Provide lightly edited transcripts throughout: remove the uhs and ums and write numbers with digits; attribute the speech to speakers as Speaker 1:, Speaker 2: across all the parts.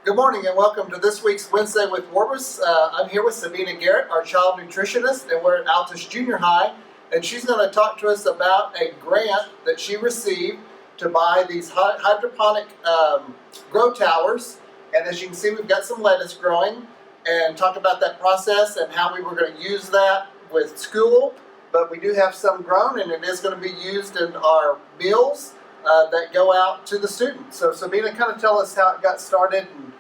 Speaker 1: Good morning and welcome to this week's Wednesday with Warbus. I'm here with Sabina Garrett, our child nutritionist, and we're at Altus Junior High. And she's going to talk to us about a grant that she received to buy these hydroponic grow towers. And as you can see, we've got some lettuce growing, and talk about that process and how we were going to use that with school. But we do have some grown, and it is going to be used in our meals that go out to the students. So Sabina, kind of tell us how it got started and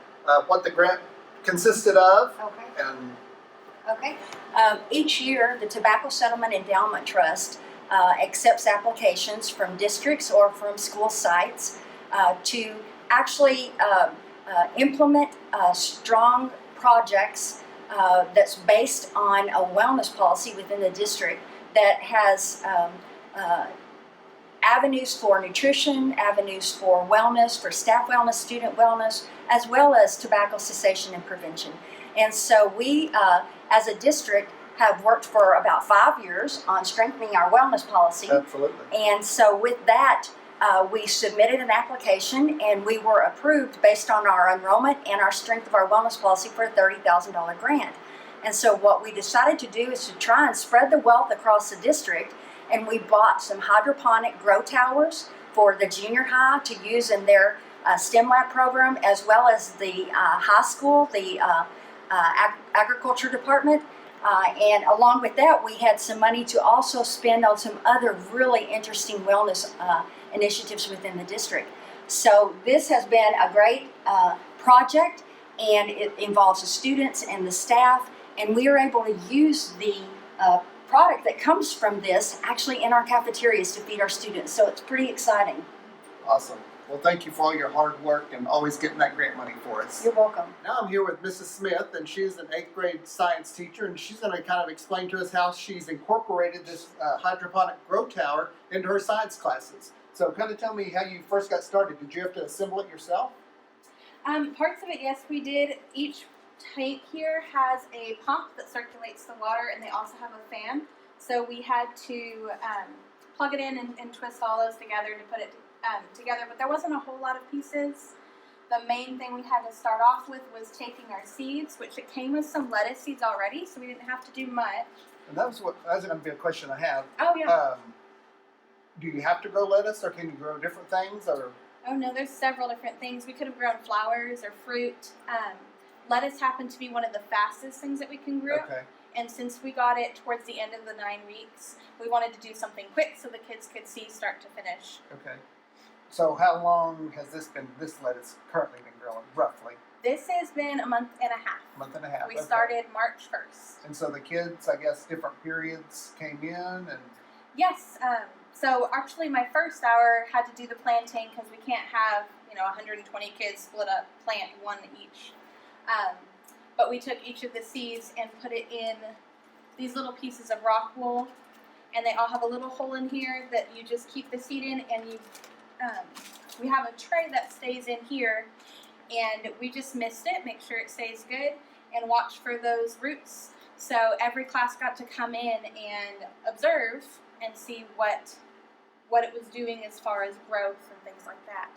Speaker 1: what the grant consisted of.
Speaker 2: Okay.
Speaker 1: And
Speaker 2: Okay. Each year, the Tobacco Settlement Endowment Trust accepts applications from districts or from school sites to actually implement strong projects that's based on a wellness policy within the district that has avenues for nutrition, avenues for wellness, for staff wellness, student wellness, as well as tobacco cessation and prevention. And so we, as a district, have worked for about 5 years on strengthening our wellness policy.
Speaker 1: absolutely.
Speaker 2: And so with that, we submitted an application and we were approved based on our enrollment and our strength of our wellness policy for a $30,000 grant. And so what we decided to do is to try and spread the wealth across the district, and we bought some hydroponic grow towers for the junior high to use in their STEM lab program, as well as the high school, the agriculture department. And along with that, we had some money to also spend on some other really interesting wellness initiatives within the district. So this has been a great project, and it involves the students and the staff, and we are able to use the product that comes from this actually in our cafeterias to feed our students. So it's pretty exciting.
Speaker 1: Awesome. Well, thank you for all your hard work and always getting that grant money for us.
Speaker 2: You're welcome.
Speaker 1: Now I'm here with Mrs. Smith, and she's an 8th grade science teacher, and she's going to kind of explain to us how she's incorporated this hydroponic grow tower into her science classes. So kind of tell me how you first got started. Did you have to assemble it yourself?
Speaker 3: Parts of it, yes, we did. Each tank here has a pump that circulates the water, and they also have a fan. So we had to plug it in and twist all those together to put it together, but there wasn't a whole lot of pieces. The main thing we had to start off with was taking our seeds, which it came with some lettuce seeds already, so we didn't have to do much.
Speaker 1: And that was going to be a question I have.
Speaker 3: Oh, yeah.
Speaker 1: Do you have to grow lettuce, or can you grow different things? Or
Speaker 3: Oh, no, there's several different things. We could have grown flowers or fruit. Lettuce happened to be one of the fastest things that we can grow.
Speaker 1: okay,
Speaker 3: And since we got it towards the end of the 9 weeks, we wanted to do something quick so the kids could see start to finish.
Speaker 1: okay. So how long has this lettuce currently been growing, roughly?
Speaker 3: This has been a month and a half.
Speaker 1: Month and a half.
Speaker 3: We
Speaker 1: okay.
Speaker 3: started March 1st.
Speaker 1: And so the kids, I guess, different periods came in, and
Speaker 3: Yes, so actually my first hour had to do the planting because we can't have, 120 kids split up, plant one each. But we took each of the seeds and put it in these little pieces of rock wool, and they all have a little hole in here that you just keep the seed in, and we have a tray that stays in here, and we just mist it, make sure it stays good, and watch for those roots. So every class got to come in and observe and see what it was doing as far as growth and things like that.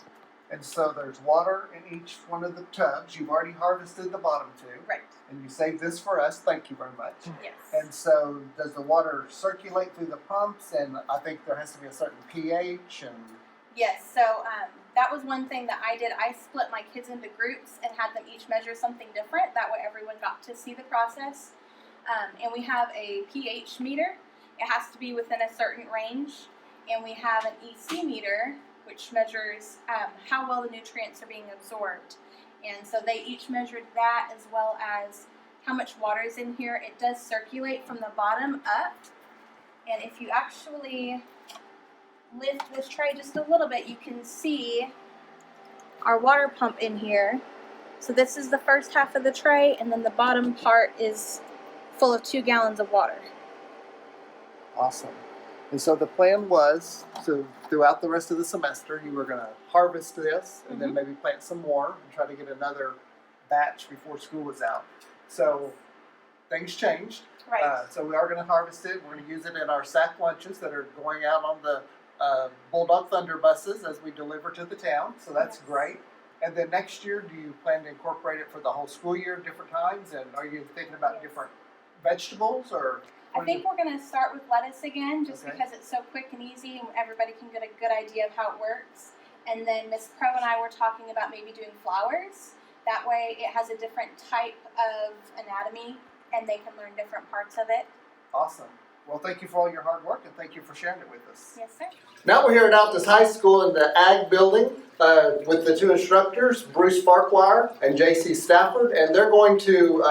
Speaker 1: And so there's water in each one of the tubs. You've already harvested the bottom two.
Speaker 3: Right.
Speaker 1: And you saved this for us. Thank you very much.
Speaker 3: Yes.
Speaker 1: And so does the water circulate through the pumps? And I think there has to be a certain pH. And
Speaker 3: Yes, so that was one thing that I did. I split my kids into groups and had them each measure something different. That way everyone got to see the process. And we have a pH meter. It has to be within a certain range. And we have an EC meter, which measures how well the nutrients are being absorbed. And so they each measured that, as well as how much water is in here. It does circulate from the bottom up. And if you actually lift this tray just a little bit, you can see our water pump in here. So this is the first half of the tray, and then the bottom part is full of 2 gallons of water.
Speaker 1: awesome. And so the plan was, so throughout the rest of the semester, you were going to harvest this and then maybe plant some more and try to get another batch before school was out. So things changed.
Speaker 3: Right.
Speaker 1: So we are going to harvest it. We're going to use it in our sack lunches that are going out on the Bulldog Thunder buses as we deliver to the town. So that's
Speaker 3: Yes.
Speaker 1: great. And then next year, do you plan to incorporate it for the whole school year, different times? And are you thinking about different vegetables or?
Speaker 3: I think we're going to start with lettuce again, just
Speaker 1: Okay.
Speaker 3: because it's so quick and easy, and everybody can get a good idea of how it works. And then Miss Pro and I were talking about maybe doing flowers. That way, it has a different type of anatomy, and they can learn different parts of it.
Speaker 1: Awesome. Well, thank you for all your hard work and thank you for sharing it with us.
Speaker 3: Yes, sir.
Speaker 1: Now we're here at Altus High School in the Ag building with the two instructors, Bruce Farquhar and J.C. Stafford, and they're going to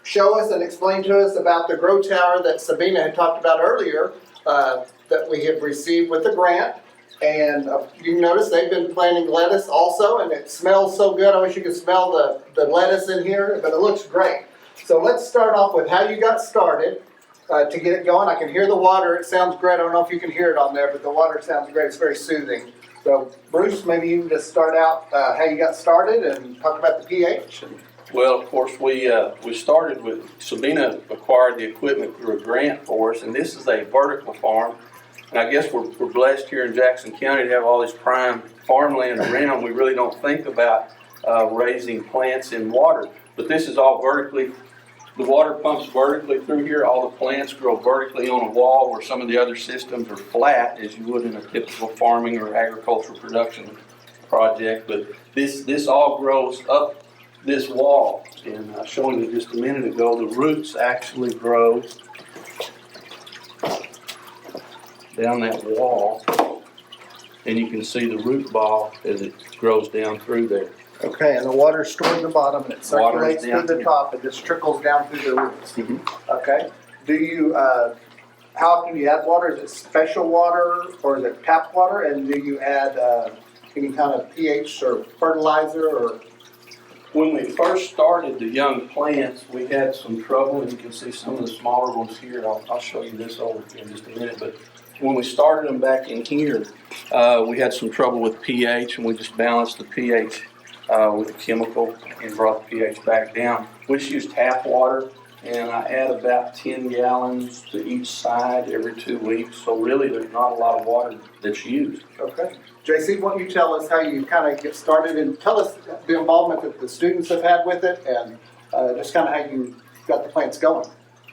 Speaker 1: show us and explain to us about the grow tower that Sabina had talked about earlier that we have received with the grant. And you can notice they've been planting lettuce also, and it smells so good. I wish you could smell the lettuce in here, but it looks great. So let's start off with how you got started. To get it going, I can hear the water. It sounds great. I don't know if you can hear it on there, but the water sounds great. It's very soothing. So, Bruce, maybe you can just start out how you got started and talk about the pH.
Speaker 4: Well, of course, we started with, Sabina acquired the equipment through a grant for us, and this is a vertical farm. And I guess we're blessed here in Jackson County to have all this prime farmland around. We really don't think about raising plants in water, but this is all vertically. The water pumps vertically through here. All the plants grow vertically on a wall, where some of the other systems are flat, as you would in a typical farming or agricultural production project. But this all grows up this wall. And I showed you just a minute ago, the roots actually grow down that wall. And you can see the root ball as it grows down through there.
Speaker 1: Okay, and the water's stored in the bottom and it
Speaker 4: Water
Speaker 1: circulates
Speaker 4: is
Speaker 1: through
Speaker 4: down
Speaker 1: the
Speaker 4: here.
Speaker 1: top and just trickles down through the roots.
Speaker 4: Mm-hmm.
Speaker 1: Okay. Do you, how often do you add water? Is it special water or is it tap water? And do you add any kind of pH or fertilizer or?
Speaker 4: When we first started the young plants, we had some trouble, and you can see some of the smaller ones here. I'll show you this over in just a minute. But when we started them back in here, we had some trouble with pH, and we just balanced the pH with a chemical and brought the pH back down. We just use tap water, and I add about 10 gallons to each side every 2 weeks. So really, there's not a lot of water that's used.
Speaker 1: Okay. JC, why don't you tell us how you kind of get started and tell us the involvement that the students have had with it and just kind of how you got the plants going.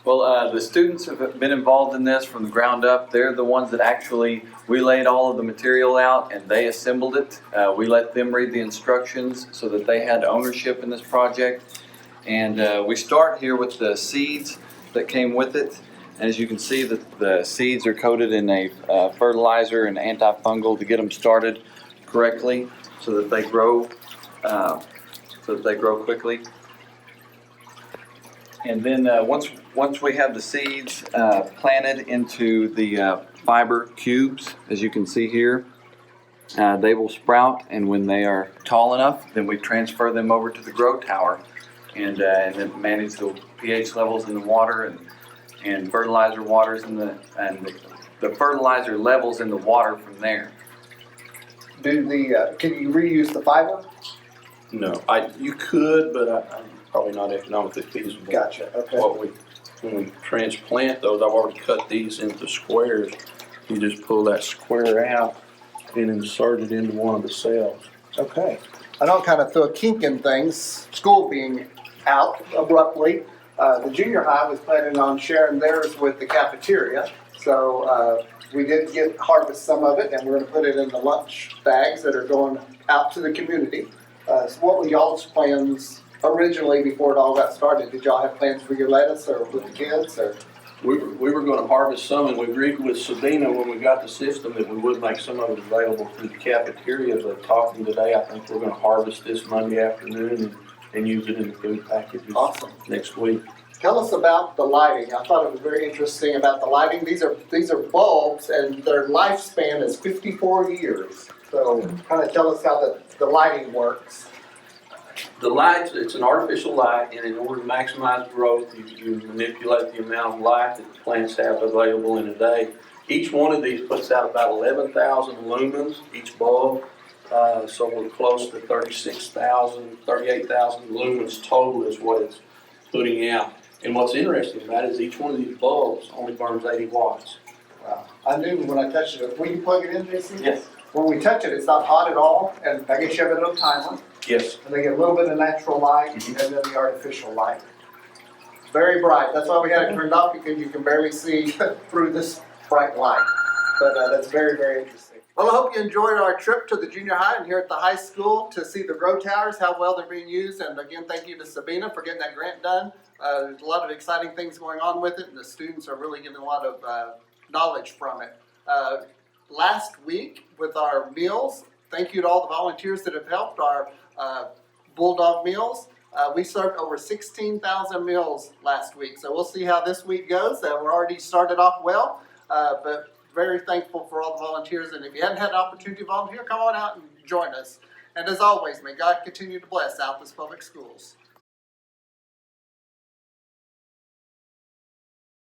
Speaker 5: Well, the students have been involved in this from the ground up. They're the ones that actually, we laid all of the material out and they assembled it. We let them read the instructions so that they had ownership in this project. And we start here with the seeds that came with it. And as you can see, the seeds are coated in a fertilizer and antifungal to get them started correctly so that they grow quickly. And then once we have the seeds planted into the fiber cubes, as you can see here, they will sprout. And when they are tall enough, then we transfer them over to the grow tower and then manage the pH levels in the water and fertilizer waters and the fertilizer levels in the water from there.
Speaker 1: Can you reuse the fiber?
Speaker 4: No, you could, but I'm probably not economically feasible.
Speaker 1: Gotcha. Okay.
Speaker 4: When we transplant those, I've already cut these into squares. You just pull that square out and insert it into one of the cells.
Speaker 1: Okay. I know it kind of threw a kink in things, school being out abruptly. The junior high was planning on sharing theirs with the cafeteria. So we did harvest some of it, and we're going to put it in the lunch bags that are going out to the community. So what were y'all's plans originally before it all got started? Did y'all have plans for your lettuce or with the kids? Or?
Speaker 4: We were going to harvest some, and we agreed with Sabina when we got the system that we would make some of it available through the cafeteria. But talking today, I think we're going to harvest this Monday afternoon and use it in the food packages.
Speaker 1: Awesome.
Speaker 4: Next week.
Speaker 1: Tell us about the lighting. I thought it was very interesting about the lighting. These are bulbs, and their lifespan is 54 years. So kind of tell us how the lighting works.
Speaker 4: The lights, it's an artificial light, and in order to maximize growth, you manipulate the amount of light that the plants have available in a day. Each one of these puts out about 11,000 lumens, each bulb. So we're close to 36,000, 38,000 lumens total is what it's putting out. And what's interesting about it is each one of these bulbs only burns 80 watts.
Speaker 1: Wow. I knew when I touched it. Will you plug it in, JC?
Speaker 4: Yes.
Speaker 1: when we touch it, it's not hot at all, and I guess you have a little timer,
Speaker 4: Yes.
Speaker 1: and they get a little bit of natural light and then the artificial light. Very bright. That's why we had it turned off, because you can barely see through this bright light. But that's very, very interesting. Well, I hope you enjoyed our trip to the junior high and here at the high school to see the grow towers, how well they're being used. And again, thank you to Sabina for getting that grant done. There's a lot of exciting things going on with it, and the students are really getting a lot of knowledge from it. Last week with our meals, thank you to all the volunteers that have helped our Bulldog meals. We served over 16,000 meals last week, so we'll see how this week goes. We're already started off well, but very thankful for all the volunteers. And if you hadn't had an opportunity to volunteer, come on out and join us. And as always, may God continue to bless Altus Public Schools.